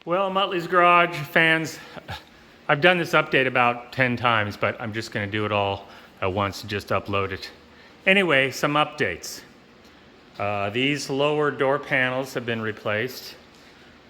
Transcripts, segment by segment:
Well, Muttley's Garage fans, I've done this update about 10 times, but I'm just going to do it all at once and just upload it. Anyway, some updates. These lower door panels have been replaced.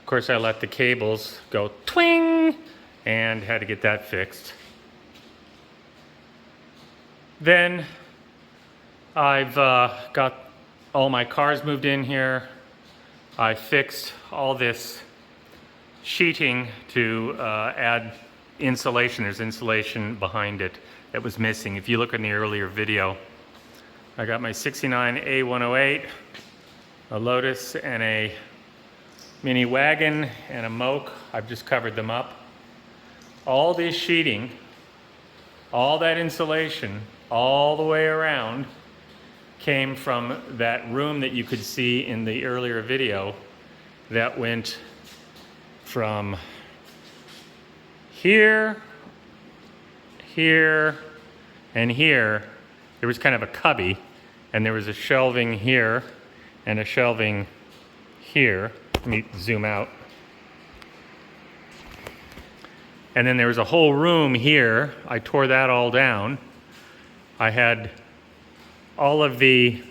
Of course, I let the cables go twing and had to get that fixed. Then I've got all my cars moved in here. I fixed all this sheeting to add insulation. There's insulation behind it that was missing. If you look in the earlier video, I got my 69 A108, a Lotus, and a mini wagon and a moke. I've just covered them up. All this sheeting, all that insulation, all the way around came from that room that you could see in the earlier video that went from here, here, and here. There was kind of a cubby, and there was a shelving here and a shelving here. Let me zoom out. And then there was a whole room here. I tore that all down. I had all of the,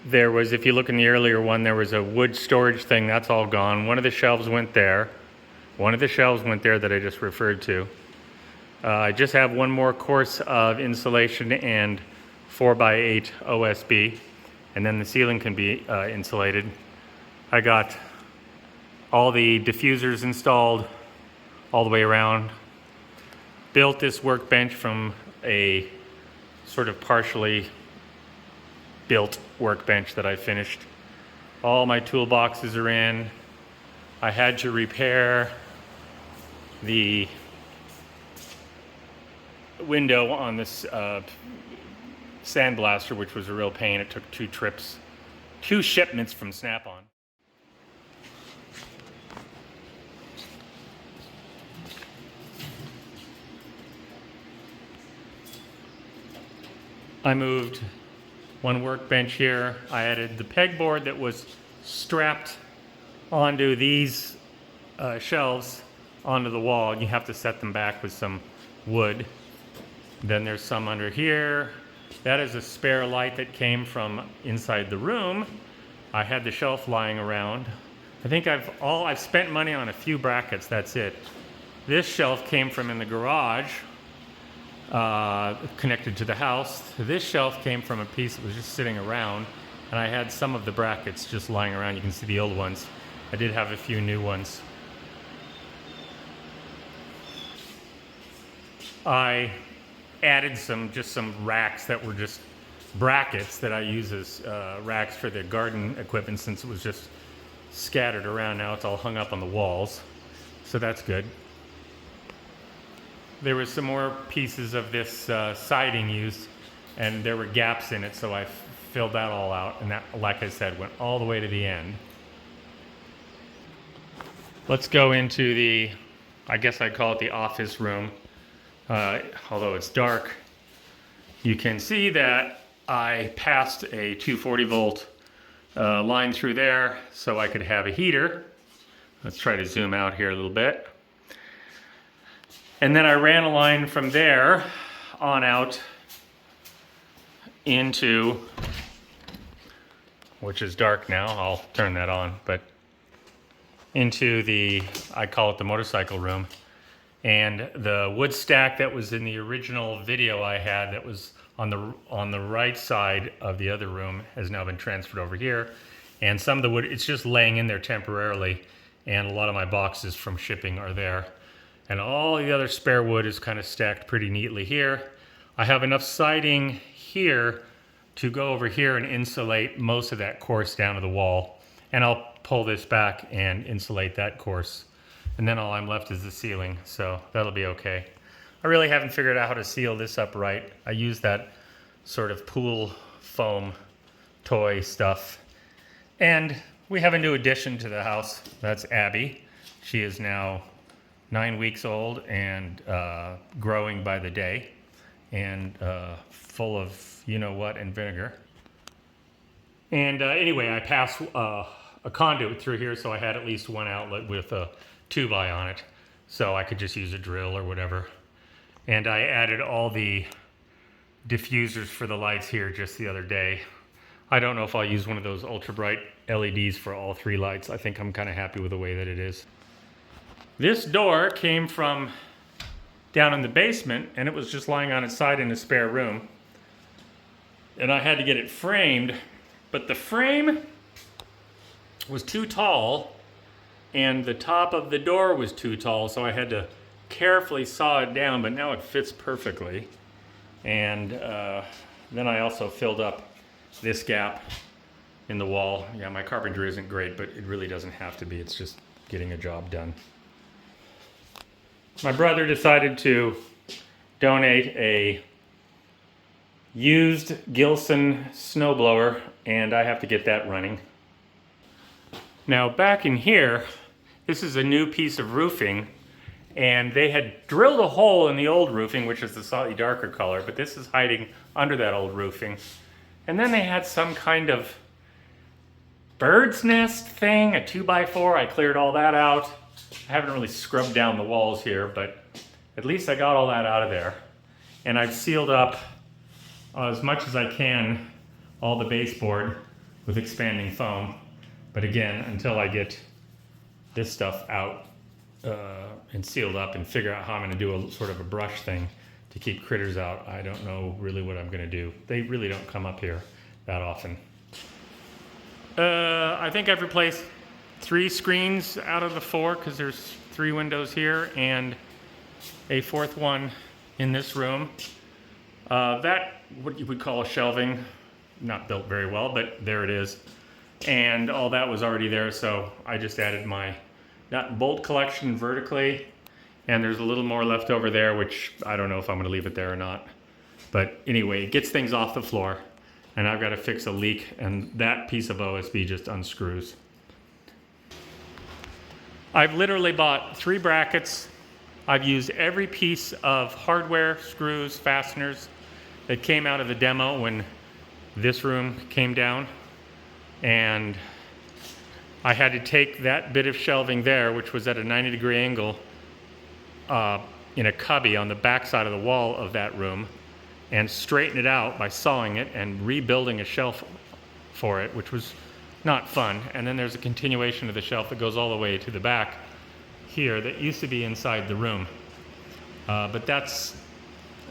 there was, if you look in the earlier one, there was a wood storage thing. That's all gone. One of the shelves went there. One of the shelves went there that I just referred to. I just have one more course of insulation and 4x8 OSB, and then the ceiling can be insulated. I got all the diffusers installed all the way around. Built this workbench from a sort of partially built workbench that I finished. All my toolboxes are in. I had to repair the window on this sandblaster, which was a real pain. It took 2 trips, 2 shipments from Snap-on. I moved one workbench here. I added the pegboard that was strapped onto these shelves onto the wall. You have to set them back with some wood. Then there's some under here. That is a spare light that came from inside the room. I had the shelf lying around. I think I've spent money on a few brackets, that's it. This shelf came from in the garage, connected to the house. This shelf came from a piece that was just sitting around, and I had some of the brackets just lying around. You can see the old ones. I did have a few new ones. I added some racks that were just brackets that I use as racks for the garden equipment, since it was just scattered around. Now it's all hung up on the walls, so that's good. There was some more pieces of this siding used, and there were gaps in it, so I filled that all out, and that, like I said, went all the way to the end. Let's go into the, I guess I'd call it the office room. Although it's dark, you can see that I passed a 240 volt line through there so I could have a heater. Let's try to zoom out here a little bit. And then I ran a line from there on out into, which is dark now, I'll turn that on, but into the, I call it the motorcycle room. And the wood stack that was in the original video I had that was on the right side of the other room has now been transferred over here. And some of the wood, it's just laying in there temporarily, and a lot of my boxes from shipping are there. And all the other spare wood is kind of stacked pretty neatly here. I have enough siding here to go over here and insulate most of that course down to the wall. And I'll pull this back and insulate that course. And then all I'm left is the ceiling, so that'll be okay. I really haven't figured out how to seal this up right. I use that sort of pool foam toy stuff. And we have a new addition to the house. That's Abby. She is now 9 weeks old and growing by the day, and full of you-know-what and vinegar. And anyway, I passed a conduit through here, so I had at least one outlet with a 2x on it, so I could just use a drill or whatever. And I added all the diffusers for the lights here just the other day. I don't know if I'll use one of those ultra bright LEDs for all 3 lights. I think I'm kind of happy with the way that it is. This door came from down in the basement, and it was just lying on its side in a spare room. And I had to get it framed, but the frame was too tall and the top of the door was too tall, so I had to carefully saw it down, but now it fits perfectly. And then I also filled up this gap in the wall. Yeah, my carpentry isn't great, but it really doesn't have to be. It's just getting a job done. My brother decided to donate a used Gilson snowblower, and I have to get that running. Now back in here, this is a new piece of roofing, and they had drilled a hole in the old roofing, which is the slightly darker color, but this is hiding under that old roofing. And then they had some kind of bird's nest thing, a 2x4. I cleared all that out. I haven't really scrubbed down the walls here, but at least I got all that out of there. And I've sealed up as much as I can all the baseboard with expanding foam. But again, until I get this stuff out and sealed up and figure out how I'm going to do a sort of a brush thing to keep critters out, I don't know really what I'm going to do. They really don't come up here that often. I think I've replaced 3 screens out of the 4 because there's 3 windows here and a 4th one in this room. That, what you would call a shelving, not built very well, but there it is. And all that was already there, so I just added my nut bolt collection vertically, and there's a little more left over there, which I don't know if I'm going to leave it there or not. But anyway, it gets things off the floor, and I've got to fix a leak, and that piece of OSB just unscrews. I've literally bought 3 brackets. I've used every piece of hardware, screws, fasteners that came out of the demo when this room came down. And I had to take that bit of shelving there, which was at a 90-degree angle, in a cubby on the back side of the wall of that room, and straighten it out by sawing it and rebuilding a shelf for it, which was not fun. And then there's a continuation of the shelf that goes all the way to the back here that used to be inside the room. But that's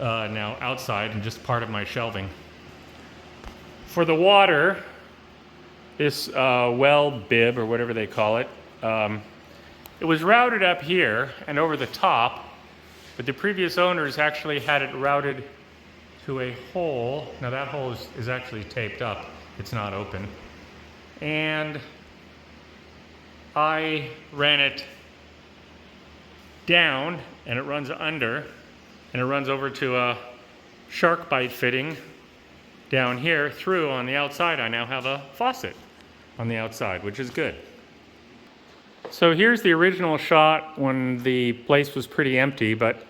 now outside and just part of my shelving. For the water, this well bib, or whatever they call it, it was routed up here and over the top, but the previous owners actually had it routed to a hole. Now that hole is actually taped up. It's not open. And I ran it down, and it runs under, and it runs over to a shark bite fitting down here through on the outside. I now have a faucet on the outside, which is good. So here's the original shot when the place was pretty empty, but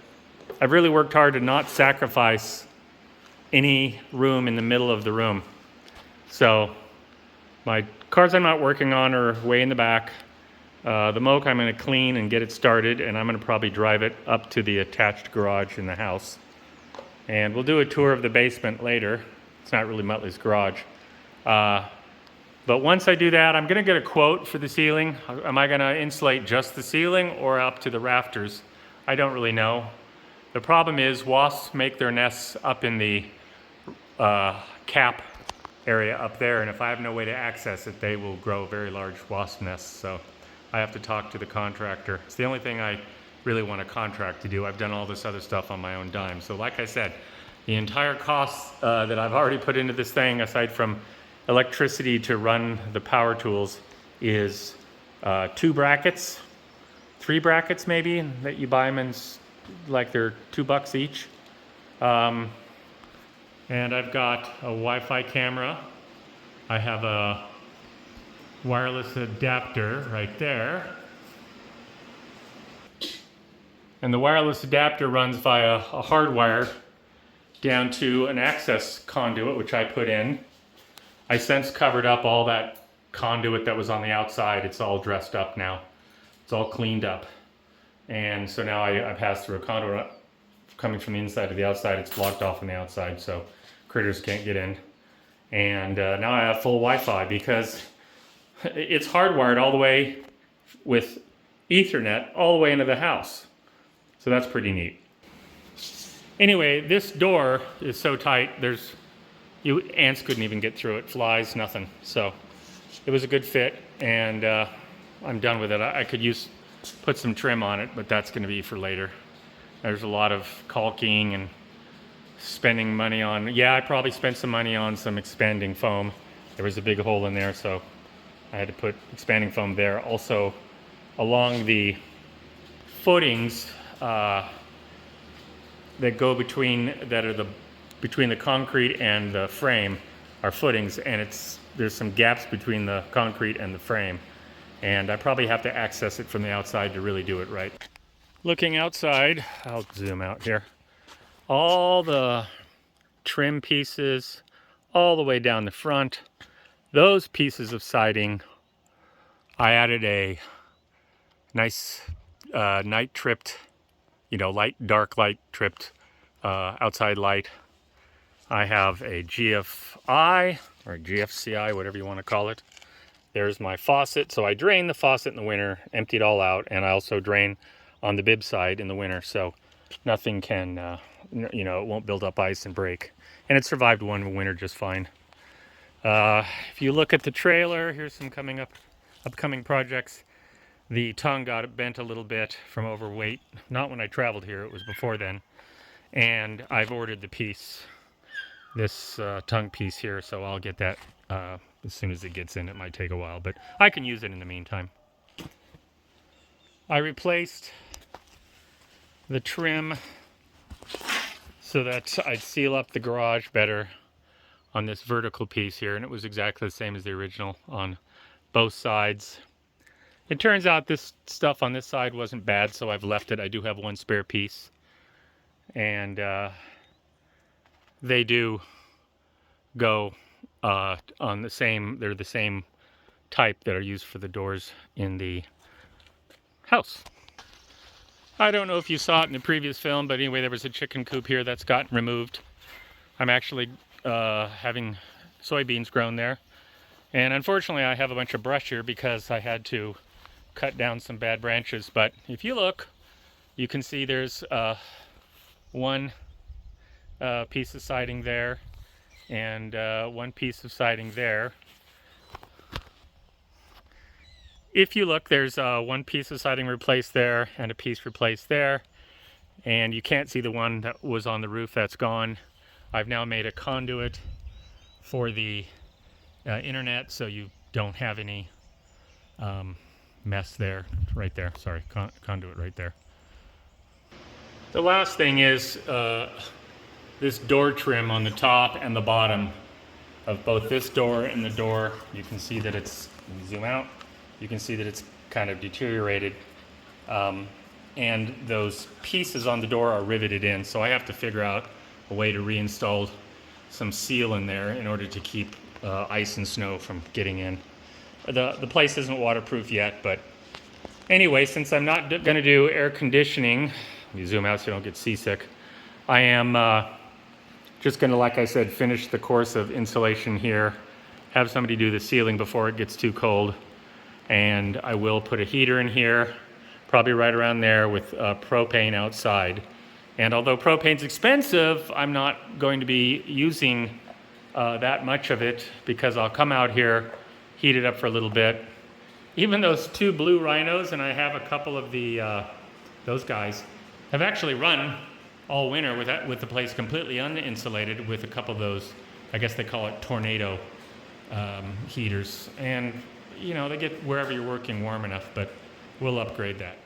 I've really worked hard to not sacrifice any room in the middle of the room. So my cars I'm not working on are way in the back. The moke I'm going to clean and get it started, and I'm going to probably drive it up to the attached garage in the house. And we'll do a tour of the basement later. It's not really Muttley's garage. But once I do that, I'm going to get a quote for the ceiling. Am I going to insulate just the ceiling or up to the rafters? I don't really know. The problem is wasps make their nests up in the cap area up there, and if I have no way to access it, they will grow very large wasp nests. So I have to talk to the contractor. It's the only thing I really want a contract to do. I've done all this other stuff on my own dime. So like I said, the entire cost that I've already put into this thing, aside from electricity to run the power tools, is 2 brackets, 3 brackets maybe, that you buy them in like they're $2 each. And I've got a Wi-Fi camera. I have a wireless adapter right there. And the wireless adapter runs via a hard wire down to an access conduit, which I put in. I since covered up all that conduit that was on the outside, it's all dressed up now. It's all cleaned up. And so now I pass through a conduit coming from the inside to the outside. It's blocked off on the outside, so critters can't get in. And now I have full Wi-Fi because it's hardwired all the way with Ethernet all the way into the house. So that's pretty neat. Anyway, this door is so tight, ants couldn't even get through it, flies, nothing. So it was a good fit, and I'm done with it. I could put some trim on it, but that's going to be for later. There's a lot of caulking and spending money on. Yeah, I probably spent some money on some expanding foam. There was a big hole in there, so I had to put expanding foam there. Also, along the footings that go between the concrete and the frame are footings, and there's some gaps between the concrete and the frame, and I probably have to access it from the outside to really do it right. Looking outside, I'll zoom out here. All the trim pieces, all the way down the front, those pieces of siding, I added a nice night tripped, dark light tripped outside light. I have a GFI or GFCI, whatever you want to call it. There's my faucet. So I drain the faucet in the winter, empty it all out, and I also drain on the bib side in the winter, so nothing can, it won't build up ice and break. And it survived one winter just fine. If you look at the trailer, here's some upcoming projects. The tongue got bent a little bit from overweight. Not when I traveled here, it was before then. And I've ordered the piece, this tongue piece here, so I'll get that as soon as it gets in. It might take a while, but I can use it in the meantime. I replaced the trim so that I'd seal up the garage better on this vertical piece here, and it was exactly the same as the original on both sides. It turns out this stuff on this side wasn't bad, so I've left it. I do have one spare piece, and they do go on the same, they're the same type that are used for the doors in the house. I don't know if you saw it in the previous film, but anyway, there was a chicken coop here that's gotten removed. I'm actually having soybeans grown there. And unfortunately, I have a bunch of brush here because I had to cut down some bad branches. But if you look, you can see there's one piece of siding there and one piece of siding there. If you look, there's one piece of siding replaced there and a piece replaced there. And you can't see the one that was on the roof, that's gone. I've now made a conduit for the internet, so you don't have any mess there. Right there, sorry, conduit right there. The last thing is this door trim on the top and the bottom of both this door and the door. You can see that it's, let me zoom out. You can see that it's kind of deteriorated, and those pieces on the door are riveted in, so I have to figure out a way to reinstall some seal in there in order to keep ice and snow from getting in. The place isn't waterproof yet, but anyway, since I'm not going to do air conditioning, let me zoom out so you don't get seasick, I am just going to, like I said, finish the course of insulation here, have somebody do the ceiling before it gets too cold. And I will put a heater in here, probably right around there, with propane outside. And although propane's expensive, I'm not going to be using that much of it because I'll come out here, heat it up for a little bit. Even those two blue rhinos, and I have a couple of those guys, have actually run all winter with the place completely uninsulated with a couple of those, I guess they call it tornado heaters. And they get wherever you're working warm enough, but we'll upgrade that.